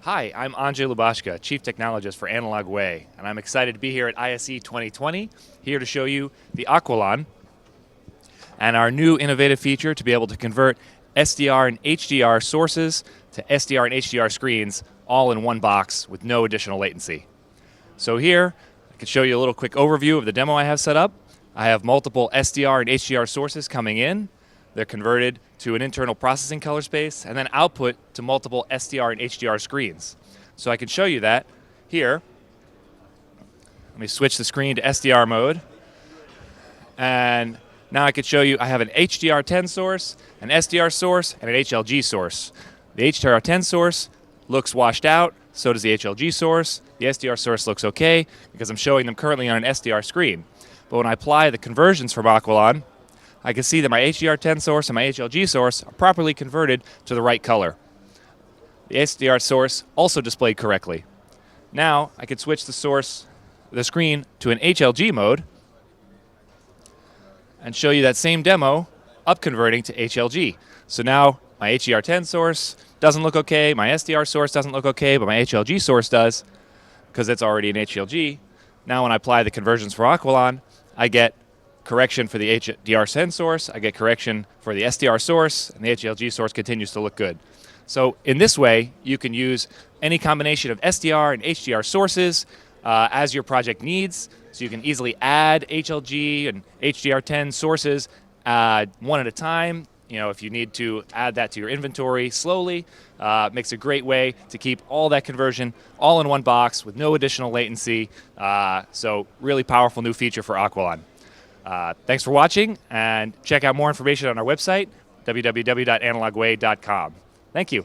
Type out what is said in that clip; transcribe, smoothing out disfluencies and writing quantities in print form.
Hi, I'm Andrzej Lubashka, Chief Technologist for Analog Way, and I'm excited to be here at ISE 2020, here to show you the Aquilon and our new innovative feature to be able to convert SDR and HDR sources to SDR and HDR screens all in one box with no additional latency. So here, I can show you a little quick overview of the demo I have set up. I have multiple SDR and HDR sources coming in. They're converted to an internal processing color space and then output to multiple SDR and HDR screens. So I can show you that here. Let me switch the screen to SDR mode. And now I could show you I have an HDR10 source, an SDR source, and an HLG source. The HDR10 source looks washed out, so does the HLG source. The SDR source looks okay because I'm showing them currently on an SDR screen. But when I apply the conversions from Aquilon, I can see that my HDR10 source and my HLG source are properly converted to the right color. The SDR source also displayed correctly. Now I could switch the screen to an HLG mode and show you that same demo up converting to HLG. So now my HDR10 source doesn't look okay, my SDR source doesn't look okay, but my HLG source does because it's already an HLG. Now when I apply the conversions for Aquilon, I get correction for the HDR10 source, I get correction for the SDR source, and the HLG source continues to look good. So in this way, you can use any combination of SDR and HDR sources as your project needs. So you can easily add HLG and HDR10 sources one at a time. You know, if you need to add that to your inventory slowly, makes a great way to keep all that conversion all in one box with no additional latency. So really powerful new feature for Aquilon. Thanks for watching, and check out more information on our website, www.analogway.com. Thank you.